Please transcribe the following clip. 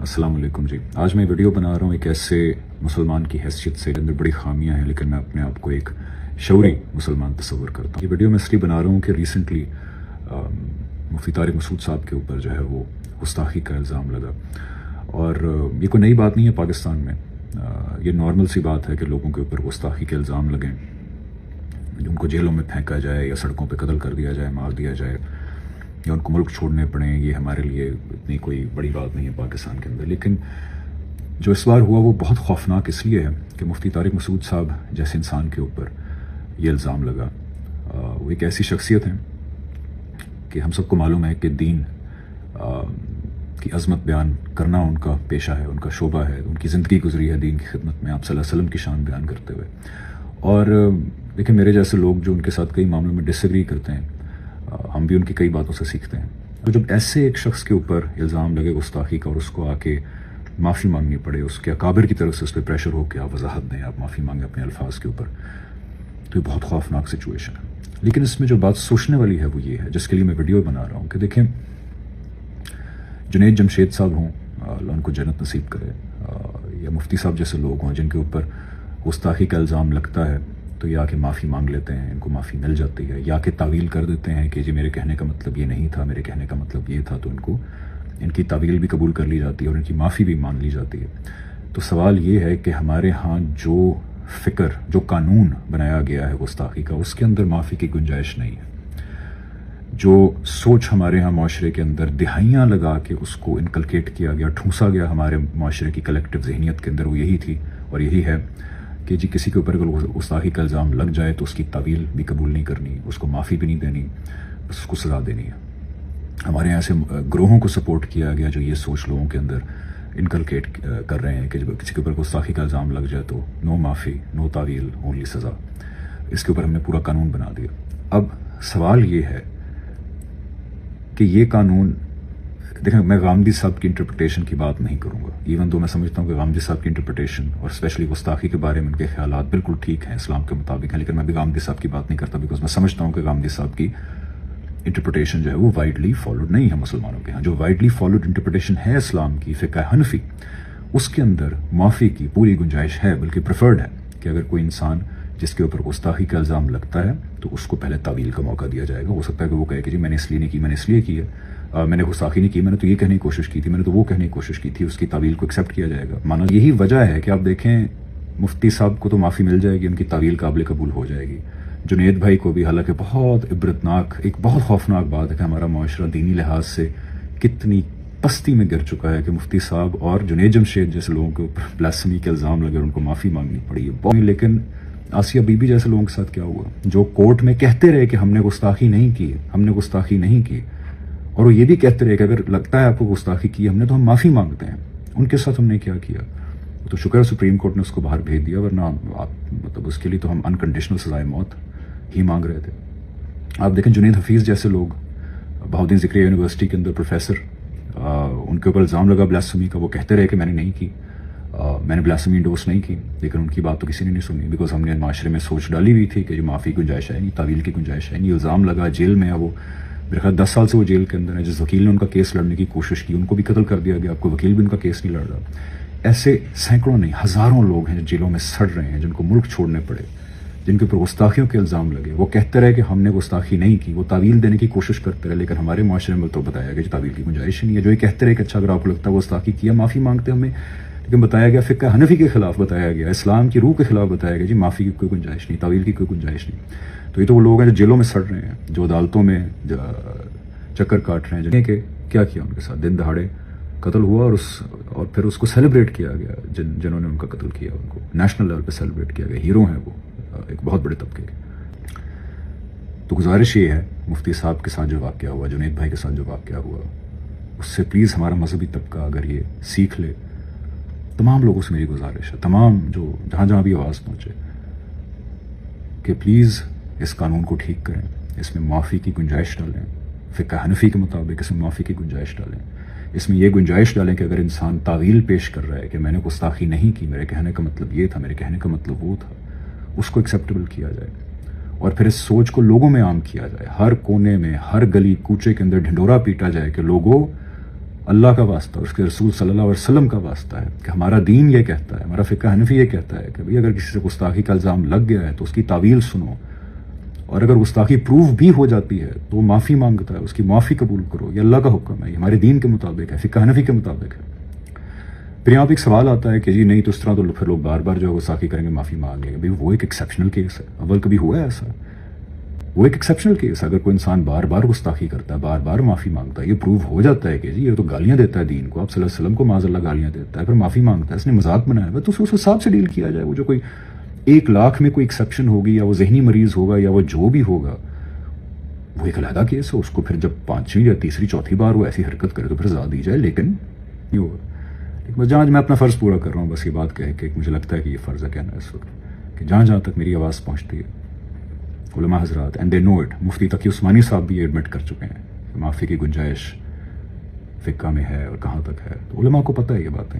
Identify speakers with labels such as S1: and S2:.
S1: السلام علیکم جی. آج میں ویڈیو بنا رہا ہوں ایک ایسے مسلمان کی حیثیت سے اندر بڑی خامیاں ہیں، لیکن میں اپنے آپ کو ایک شعوری مسلمان تصور کرتا ہوں. یہ ویڈیو میں اس لیے بنا رہا ہوں کہ ریسنٹلی مفتی طارق مسعود صاحب کے اوپر جو ہے وہ گستاخی کا الزام لگا، اور یہ کوئی نئی بات نہیں ہے پاکستان میں. یہ نارمل سی بات ہے کہ لوگوں کے اوپر گستاخی کے الزام لگیں، ان کو جیلوں میں پھینکا جائے یا سڑکوں پہ قتل کر دیا جائے، مار دیا جائے، یا ان کو ملک چھوڑنے پڑیں. یہ ہمارے لیے اتنی کوئی بڑی بات نہیں ہے پاکستان کے اندر. لیکن جو اس بار ہوا وہ بہت خوفناک اس لیے ہے کہ مفتی طارق مسعود صاحب جیسے انسان کے اوپر یہ الزام لگا. وہ ایک ایسی شخصیت ہیں کہ ہم سب کو معلوم ہے کہ دین کی عظمت بیان کرنا ان کا پیشہ ہے، ان کا شعبہ ہے، ان کی زندگی گزری ہے دین کی خدمت میں، آپ صلی اللہ علیہ وسلم کی شان بیان کرتے ہوئے. اور لیکن میرے جیسے لوگ جو ان کے ساتھ کئی معاملوں میں ڈس ایگری کرتے ہیں، ہم بھی ان کی کئی باتوں سے سیکھتے ہیں. تو جب ایسے ایک شخص کے اوپر الزام لگے گستاخی کا اور اس کو آ کے معافی مانگنی پڑے، اس کے اکابر کی طرف سے اس پہ پریشر ہو کہ آپ وضاحت دیں، آپ معافی مانگیں اپنے الفاظ کے اوپر، تو یہ بہت خوفناک سچویشن ہے. لیکن اس میں جو بات سوچنے والی ہے وہ یہ ہے، جس کے لیے میں ویڈیو بنا رہا ہوں، کہ دیکھیں جنید جمشید صاحب ہوں، اللہ ان کو جنت نصیب کرے، یا مفتی صاحب جیسے لوگ ہوں جن کے اوپر گستاخی کا الزام لگتا ہے، تو یا کہ معافی مانگ لیتے ہیں، ان کو معافی مل جاتی ہے، یا کہ تعویل کر دیتے ہیں کہ جی میرے کہنے کا مطلب یہ نہیں تھا، میرے کہنے کا مطلب یہ تھا، تو ان کی تعویل بھی قبول کر لی جاتی ہے اور ان کی معافی بھی مان لی جاتی ہے. تو سوال یہ ہے کہ ہمارے ہاں جو فکر، جو قانون بنایا گیا ہے گستاخی کا، اس کے اندر معافی کی گنجائش نہیں ہے. جو سوچ ہمارے ہاں معاشرے کے اندر دہائیاں لگا کے اس کو انکلکیٹ کیا گیا، ٹھونسا گیا ہمارے معاشرے کی کلیکٹیو ذہنیت کے اندر، وہ یہی تھی اور یہی ہے کہ جی کسی کے اوپر اگر گستاخی کا الزام لگ جائے تو اس کی تعویل بھی قبول نہیں کرنی، اس کو معافی بھی نہیں دینی، بس اس کو سزا دینی ہے. ہمارے یہاں ایسے گروہوں کو سپورٹ کیا گیا جو یہ سوچ لوگوں کے اندر انکلکیٹ کر رہے ہیں کہ جب کسی کے اوپر گستاخی کا الزام لگ جائے تو نو معافی، نو تعویل، اونلی سزا. اس کے اوپر ہم نے پورا قانون بنا دیا. اب سوال یہ ہے کہ یہ قانون، دیکھیں میں غامدی صاحب کی انٹرپریٹیشن کی بات نہیں کروں گا، ایون تو میں سمجھتا ہوں کہ غامدی صاحب کی انٹرپریٹیشن اور اسپیشلی گستاخی کے بارے میں ان کے خیالات بالکل ٹھیک ہیں، اسلام کے مطابق ہیں، لیکن میں بھی غامدی صاحب کی بات نہیں کرتا، بیکاز میں سمجھتا ہوں کہ غامدی صاحب کی انٹرپریٹیشن جو ہے وہ وائڈلی فالوڈ نہیں ہے مسلمانوں کے ہاں. جو وائڈلی فالوڈ انٹرپریٹیشن ہے اسلام کی، فقہ حنفی، اس کے اندر معافی کی پوری گنجائش ہے، بلکہ پریفرڈ ہے کہ اگر کوئی انسان جس کے اوپر گستاخی کا الزام لگتا ہے تو اس کو پہلے تعویل کا موقع دیا جائے گا. ہو سکتا ہے کہ وہ کہے کہ جی میں نے اس لیے نہیں کی، میں نے اس لیے کی ہے، میں نے گستاخی نہیں کی، میں نے تو یہ کہنے کی کوشش کی تھی، میں نے تو وہ کہنے کی کوشش کی تھی. اس کی تعویل کو ایکسیپٹ کیا جائے گا. مانا یہی وجہ ہے کہ آپ دیکھیں مفتی صاحب کو تو معافی مل جائے گی، ان کی تعویل قابل قبول ہو جائے گی. جنید بھائی کو بھی، حالانکہ بہت عبرتناک، ایک بہت خوفناک بات ہے کہ ہمارا معاشرہ دینی لحاظ سے کتنی پستی میں گر چکا ہے کہ مفتی صاحب اور جنید جمشید جیسے لوگوں کے اوپر بلاسفمی کے الزام لگے اور ان کو معافی مانگنی پڑی ہے. لیکن آسیہ بی بی جیسے لوگوں کے ساتھ کیا ہوا، جو کورٹ میں کہتے رہے کہ ہم نے گستاخی نہیں کی، ہم نے گستاخی نہیں کی، اور وہ یہ بھی کہتے رہے کہ اگر لگتا ہے آپ کو گستاخی کی ہم نے تو ہم معافی مانگتے ہیں. ان کے ساتھ ہم نے کیا کیا؟ تو شکر ہے سپریم کورٹ نے اس کو باہر بھیج دیا، ورنہ مطلب اس کے لیے تو ہم انکنڈیشنل سزائے موت ہی مانگ رہے تھے. آپ دیکھیں جنید حفیظ جیسے لوگ، بہاؤدین ذکریہ یونیورسٹی کے اندر پروفیسر، ان کے اوپر الزام لگا بلاسفمی کا، وہ کہتے رہے کہ میں نے نہیں کی، میں نے بلاسفمی انڈورس نہیں کی، لیکن ان کی بات تو کسی نے نہیں سنی، بیکاز ہم نے معاشرے میں سوچ ڈالی ہوئی تھی کہ جو معافی کی گنجائش ہے نہیں، تعویل کی گنجائش ہے نہیں. الزام لگا، جیل میں ہے وہ، میرے خیال 10 سال سے وہ جیل کے اندر ہے. جس وکیل نے ان کا کیس لڑنے کی کوشش کی ان کو بھی قتل کر دیا گیا، آپ کو وکیل بھی ان کا کیس نہیں لڑ رہا. ایسے سینکڑوں نہیں ہزاروں لوگ ہیں جو جیلوں میں سڑ رہے ہیں، جن کو ملک چھوڑنے پڑے، جن کے اوپر گستاخیوں کے الزام لگے. وہ کہتے رہے کہ ہم نے گستاخی نہیں کی، وہ تعویل دینے کی کوشش کرتے رہے، لیکن ہمارے معاشرے میں تو بتایا گیا کہ تعویل کی گنجائش نہیں ہے. جو یہ کہتے رہے کہ اچھا اگر آپ کو لگتا ہے گستاخی کیا معافی مانگتے ہمیں، لیکن بتایا گیا فقہ حنفی کے خلاف بتایا گیا، اسلام کی روح کے خلاف بتایا گیا جی معافی کی کوئی گنجائش نہیں، تعویل کی کوئی گنجائش نہیں. تو یہ تو وہ لوگ ہیں جو جیلوں میں سڑ رہے ہیں، جو عدالتوں میں چکر کاٹ رہے ہیں، جنہیں کہ کیا کیا ان کے ساتھ، دن دہاڑے قتل ہوا اور پھر اس کو سیلیبریٹ کیا گیا. جنہوں نے ان کا قتل کیا ان کو نیشنل لیول پہ سیلیبریٹ کیا گیا، ہیرو ہیں وہ ایک بہت بڑے طبقے کے. تو گزارش یہ ہے مفتی صاحب کے ساتھ جو واقعہ ہوا، جنید بھائی کے ساتھ جو واقعہ ہوا، اس سے پلیز ہمارا مذہبی طبقہ اگر یہ سیکھ لے، تمام لوگوں سے میری گزارش ہے، تمام جو جہاں جہاں بھی آواز پہنچے، کہ پلیز اس قانون کو ٹھیک کریں، اس میں معافی کی گنجائش ڈالیں، فقہ حنفی کے مطابق اس میں معافی کی گنجائش ڈالیں. اس میں یہ گنجائش ڈالیں کہ اگر انسان تعویل پیش کر رہا ہے کہ میں نے گستاخی نہیں کی، میرے کہنے کا مطلب یہ تھا، میرے کہنے کا مطلب وہ تھا، اس کو ایکسیپٹیبل کیا جائے، اور پھر اس سوچ کو لوگوں میں عام کیا جائے. ہر کونے میں، ہر گلی کوچے کے اندر ڈھنڈورا پیٹا جائے کہ لوگوں اللہ کا واسطہ، اس کے رسول صلی اللہ علیہ وسلم کا واسطہ ہے کہ ہمارا دین یہ کہتا ہے، ہمارا فقہ حنفی یہ کہتا ہے کہ بھئی اگر کسی سے گستاخی کا الزام لگ گیا ہے تو اس کی تعویل سنو، اور اگر گستاخی پروف بھی ہو جاتی ہے تو وہ معافی مانگتا ہے، اس کی معافی قبول کرو، یہ اللہ کا حکم ہے، یہ ہمارے دین کے مطابق ہے، فقہ حنفی کے مطابق ہے۔ پھر یہاں پہ ایک سوال آتا ہے کہ جی نہیں تو اس طرح تو پھر لوگ بار بار جو ہے گستاخی کریں گے معافی مانگ لیں گے۔ بھئی وہ ایک ایکسیپشنل کیس ہے، اول کبھی ہوا ہے ایسا؟ وہ ایک ایکسیپشنل کیس ہے۔ اگر کوئی انسان بار بار گستاخی کرتا ہے، بار بار معافی مانگتا ہے، یہ پروف ہو جاتا ہے کہ جی یہ تو گالیاں دیتا ہے دین کو، آپ صلی اللہ علیہ وسلم کو معاذ اللہ گالیاں دیتا ہے، پھر معافی مانگتا ہے، اس نے مذاق بنایا ہے، تو اس حساب سے ڈیل کیا جائے۔ وہ جو کوئی 1,00,000 میں کوئی ایکسیپشن ہوگی، یا وہ ذہنی مریض ہوگا، یا وہ جو بھی ہوگا، وہ ایک علیحدہ کیس ہے، اس کو پھر جب 5ویں یا تیسری چوتھی بار وہ ایسی حرکت کرے تو پھر سزا دی جائے، لیکن یہ ہوگا۔ بس جہاں میں اپنا فرض پورا کر رہا ہوں، بس یہ بات کہہ کہ مجھے لگتا ہے کہ یہ فرض ہے کہنا اس وقت کہ جہاں تک میری آواز پہنچتی ہے، علماء حضرات اینڈ دے نو اٹ، مفتی تقی عثمانی صاحب بھی ایڈمٹ کر چکے ہیں کہ معافی کی گنجائش فقہ میں ہے اور کہاں تک ہے، تو علماء کو پتہ ہے یہ باتیں۔